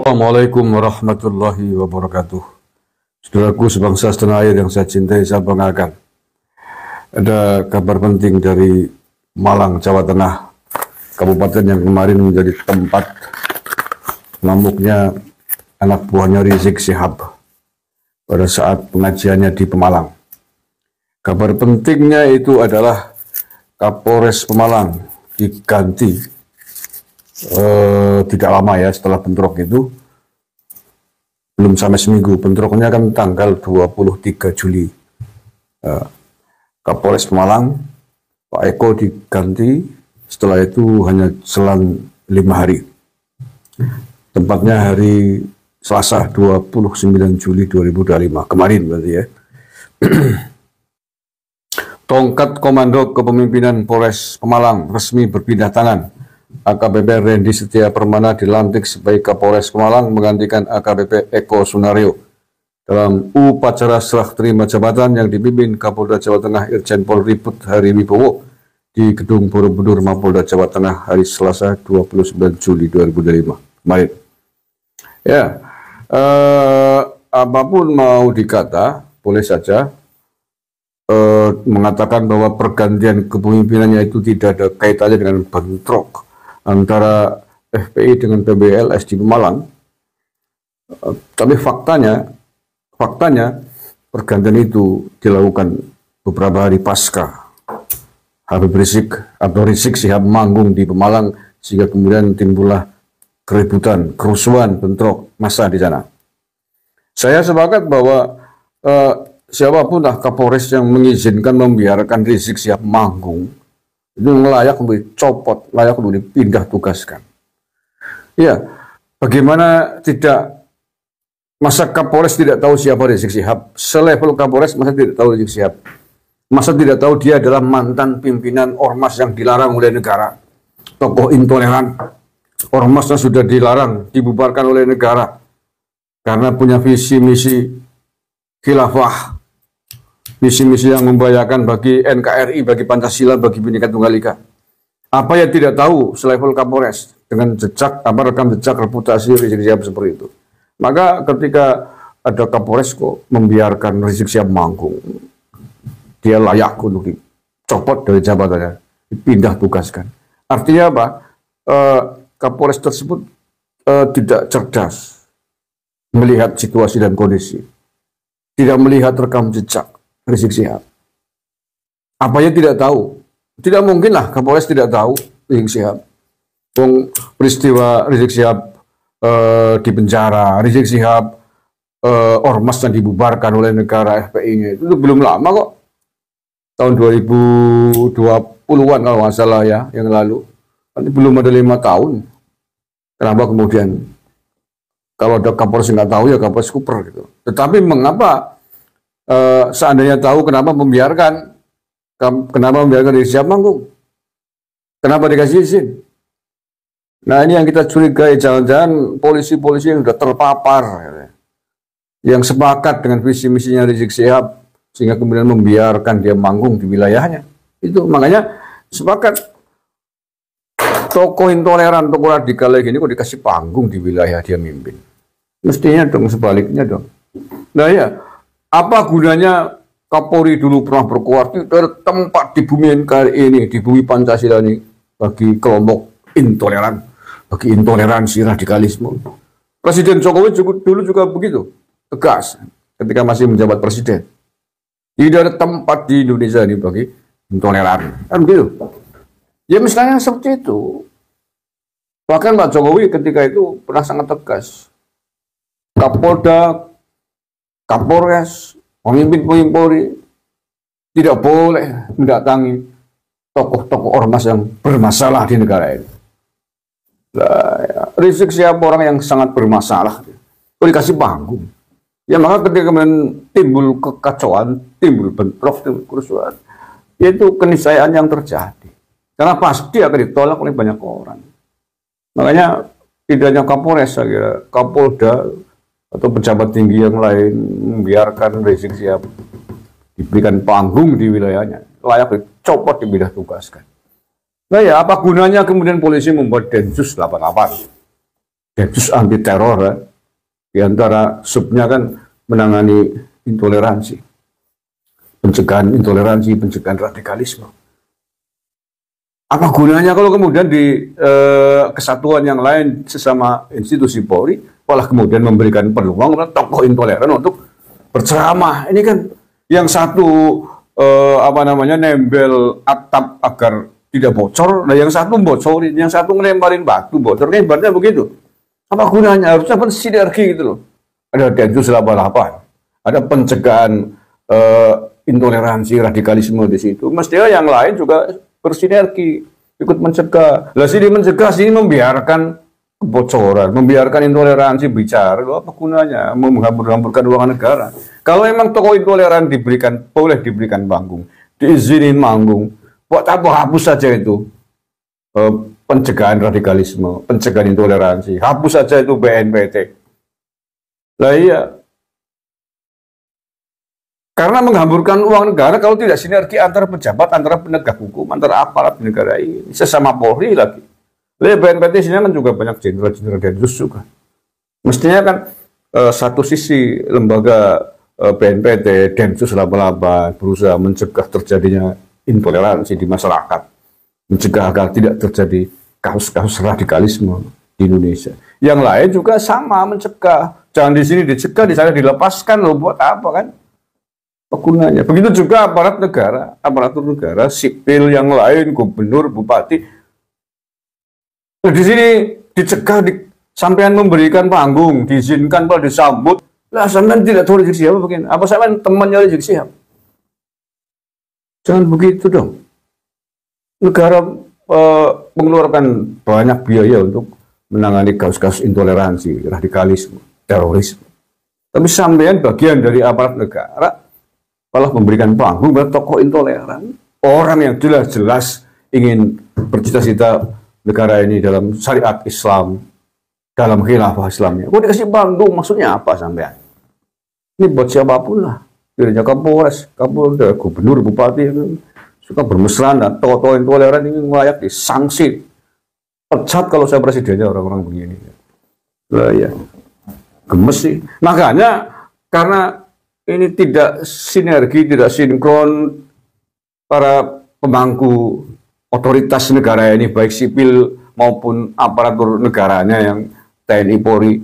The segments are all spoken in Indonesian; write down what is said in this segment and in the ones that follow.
Assalamualaikum warahmatullahi wabarakatuh. Saudaraku sebangsa setanah air yang saya cintai, saya banggakan. Ada kabar penting dari Malang, Jawa Tengah, kabupaten yang kemarin menjadi tempat ngamuknya anak buahnya Rizik Syihab pada saat pengajiannya di Pemalang. Kabar pentingnya itu adalah Kapolres Pemalang diganti tidak lama ya setelah bentrok itu, belum sampai seminggu. Bentroknya kan tanggal 23 Juli. Kapolres Pemalang Pak Eko diganti, setelah itu hanya selang 5 hari, tempatnya hari Selasa 29 Juli 2025 kemarin berarti ya. Tongkat komando kepemimpinan Polres Pemalang resmi berpindah tangan. AKBP Randy Setia Permana dilantik sebagai Kapolres Pemalang menggantikan AKBP Eko Sunario dalam upacara serah terima jabatan yang dipimpin Kapolda Jawa Tengah Irjen Pol Riput Hari Wibowo di Gedung Borobudur Mapolda Jawa Tengah hari Selasa 29 Juli 2025 kemarin. Ya, apapun mau dikata, boleh saja mengatakan bahwa pergantian kepemimpinannya itu tidak ada kaitannya dengan bentrok antara FPI dengan PBLS di Pemalang. Tapi faktanya pergantian itu dilakukan beberapa hari pasca Habib Rizik atau Rizik Syihab manggung di Pemalang, sehingga kemudian timbullah keributan, kerusuhan, bentrok massa di sana. Saya sepakat bahwa siapapun lah Kapolres yang mengizinkan membiarkan Rizik Syihab manggung itu layak untuk dicopot, layak untuk dipindah tugaskan. Ya, bagaimana tidak, masa Kapolres tidak tahu siapa Rizik Syihab? Selevel Kapolres masa tidak tahu Rizik Syihab? Masa tidak tahu dia adalah mantan pimpinan ormas yang dilarang oleh negara, tokoh intoleran, ormasnya sudah dilarang, dibubarkan oleh negara karena punya visi misi khilafah, misi-misi yang membahayakan bagi NKRI, bagi Pancasila, bagi Bhinneka Tunggal Ika. Apa yang tidak tahu selevel Kapolres dengan jejak, rekam jejak reputasi Rizik Syihab seperti itu. Maka ketika ada Kapolres kok membiarkan Rizik Syihab manggung, dia layak untuk dicopot dari jabatannya, dipindah tugaskan. Artinya apa? Kapolres tersebut tidak cerdas melihat situasi dan kondisi, tidak melihat rekam jejak Rizik Syihab. Apa yang tidak tahu? Tidak mungkinlah Kapolres tidak tahu Rizik Syihab. Peristiwa Rizik Syihab di penjara, Rizik Syihab ormasnya dibubarkan oleh negara FPI-nya itu belum lama kok. Tahun 2020-an kalau nggak salah ya, yang lalu. Nanti belum ada 5 tahun. Kenapa kemudian kalau ada Kapolres nggak tahu ya Kapolres kuper gitu. Tetapi mengapa seandainya tahu, kenapa membiarkan Rizik Syihab manggung? Kenapa dikasih izin? Nah, ini yang kita curigai, jangan-jangan polisi-polisi yang sudah terpapar, yang sepakat dengan visi misinya Rizik Syihab, sehingga kemudian membiarkan dia manggung di wilayahnya. Itu makanya sepakat tokoh intoleran, tokoh radikal lagi ini kok dikasih panggung di wilayah dia mimpin. Mestinya dong sebaliknya dong. Nah ya, apa gunanya Kapolri dulu pernah berkuasa dari tempat di bumi NKRI ini, di bumi Pancasila ini, bagi kelompok intoleran, bagi intoleransi radikalisme. Presiden Jokowi dulu juga begitu, tegas ketika masih menjabat presiden. Tidak ada tempat di Indonesia ini bagi intoleran, kan begitu. Ya misalnya seperti itu. Bahkan Pak Jokowi ketika itu pernah sangat tegas. Kapolda, Kapolres, pemimpin Polri tidak boleh mendatangi tokoh-tokoh ormas yang bermasalah di negara ini. Nah, ya, Rizik Syihab orang yang sangat bermasalah, kok dikasih panggung. Ya maka ketika kemudian timbul kekacauan, timbul bentrok, timbul kerusuhan, yaitu keniscayaan yang terjadi. Karena pasti akan ditolak oleh banyak orang. Makanya tidak hanya Kapolres, saya kira Kapolda atau pejabat tinggi yang lain membiarkan Rizik Syihab diberikan panggung di wilayahnya. layak dicopot, dipindah tugaskan. Nah ya, apa gunanya kemudian polisi membuat Densus 88, Densus anti teror ya? Di antara subnya kan menangani intoleransi, pencegahan intoleransi, pencegahan radikalisme. Apa gunanya kalau kemudian di kesatuan yang lain sesama institusi Polri malah kemudian memberikan peluang kepada tokoh intoleran untuk berceramah? Ini kan yang satu nembel atap agar tidak bocor, nah yang satu bocorin, yang satu ngelemparin batu bocor, kan ibaratnya begitu. Apa gunanya? Harusnya bersinergi gitu loh. Ada Densus 88, ada pencegahan intoleransi, radikalisme di situ. Mestinya yang lain juga bersinergi, ikut mencegah. Lah sini mencegah, sini membiarkan kebocoran, membiarkan intoleransi bicara. Loh, apa gunanya? Menghambur-hamburkan uang negara. Kalau memang tokoh intoleran boleh diberikan panggung, diizinin manggung, buat apa hapus saja itu pencegahan radikalisme, pencegahan intoleransi, hapus saja itu BNPT. Lah iya, karena menghamburkan uang negara kalau tidak sinergi antara pejabat, antara penegak hukum, antara aparat negara ini, sesama Polri lagi. Lalu BNPT sini kan juga banyak jenderal-jenderal Densus juga. Mestinya kan satu sisi lembaga BNPT, Densus 88 berusaha mencegah terjadinya intoleransi di masyarakat, mencegah agar tidak terjadi kasus-kasus radikalisme di Indonesia. Yang lain juga sama mencegah. Jangan di sini dicegah, di sana dilepaskan loh, buat apa kan? Gunanya. Begitu juga aparat negara, aparatur negara, sipil yang lain, gubernur, bupati. Nah, di sini dicegah, sampean memberikan panggung, diizinkan kalau disambut. Lah sampean tidak tahu Rizik Syihab begini. Apa sampean temannya Rizik Syihab? Jangan begitu dong. Negara mengeluarkan banyak biaya untuk menangani kasus-kasus intoleransi, radikalisme, terorisme. Tapi sampean bagian dari aparat negara malah memberikan panggung kepada tokoh intoleran, orang yang jelas-jelas ingin bercita-cita negara ini dalam syariat Islam, dalam khilafah Islamnya. Kok dikasih panggung, maksudnya apa sampean? Ini buat siapapun lah, tidak hanya Kapolres, Kapolda, gubernur, bupati, suka bermesraan dan tokoh intoleran ini layak disanksi, pecat kalau saya presidennya orang-orang begini. Lah ya, gemes sih. Makanya karena ini tidak sinergi, tidak sinkron para pemangku otoritas negara ini, baik sipil maupun aparatur negaranya yang TNI Polri,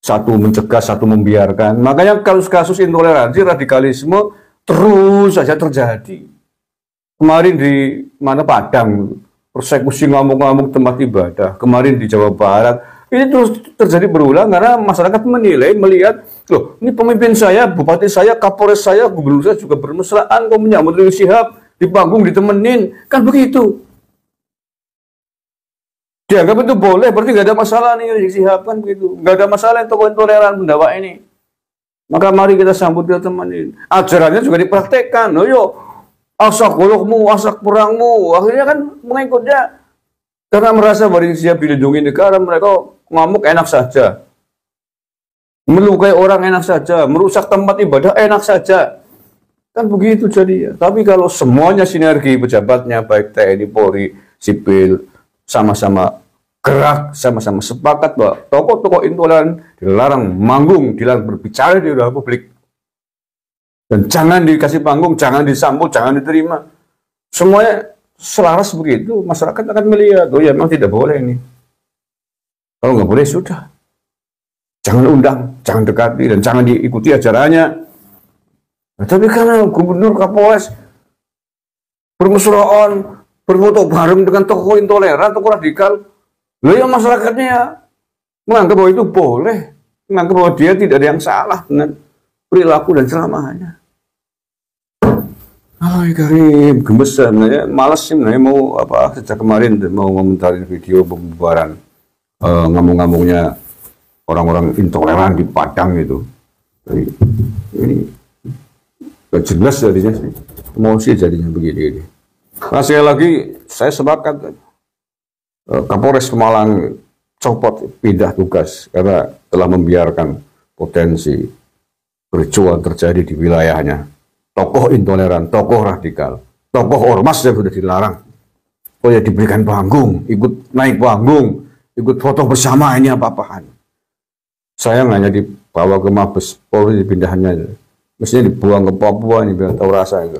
satu mencegah, satu membiarkan. Makanya kasus-kasus intoleransi, radikalisme terus saja terjadi. Kemarin di mana Padang, persekusi ngamuk-ngamuk tempat ibadah. Kemarin di Jawa Barat. Ini terus terjadi berulang karena masyarakat menilai, melihat, loh ini pemimpin saya, bupati saya, kapolres saya, gubernur saya juga bermesraan, kok menyambut Rizik Syihab, di panggung ditemenin, kan begitu. Dianggap itu boleh, berarti nggak ada masalah nih Rizik Syihab, kan begitu. Nggak ada masalah tokoh intoleran pendakwa ini. Maka mari kita sambut, kita temenin. Ajarannya juga dipraktekkan, loh yo, asak golokmu, asak perangmu, akhirnya kan mengikutnya. Karena merasa bahwa Rizik Syihab dilindungi negara, mereka ngamuk enak saja, melukai orang enak saja, merusak tempat ibadah enak saja, kan begitu jadinya. Tapi kalau semuanya sinergi, pejabatnya baik TNI, Polri, sipil, sama-sama gerak, sama-sama sepakat bahwa tokoh-tokoh intoleran dilarang manggung, dilarang berbicara di ruang publik, dan jangan dikasih panggung, jangan disambut, jangan diterima, semuanya selaras begitu, masyarakat akan melihat, oh ya memang tidak boleh ini. Kalau nggak boleh, sudah. Jangan undang, jangan dekati, dan jangan diikuti ajarannya. Nah, tapi karena gubernur, Kapolres bermesraan, berfoto bareng dengan tokoh intoleran, tokoh radikal, loh ya masyarakatnya menganggap bahwa itu boleh, menganggap bahwa dia tidak ada yang salah dengan perilaku dan ceramahnya. Karim, gemes sebenarnya, malas sih sebenarnya mau apa sejak kemarin mau komentarin video pembubaran ngamuk-ngamuknya orang-orang intoleran di Padang itu. Jadi, ini gak jelas jadinya sih, emosi jadinya begini. Nah sekali lagi saya sepakat, Kapolres Pemalang copot, pindah tugas karena telah membiarkan potensi kericuan terjadi di wilayahnya. Tokoh intoleran, tokoh radikal, tokoh ormas yang sudah dilarang. Oh ya diberikan panggung, ikut naik panggung, ikut foto bersama, ini apa-apaan. Sayang hanya dibawa ke Mabes Polri, dipindahannya. Mestinya dibuang ke Papua, ini biar tahu rasa itu.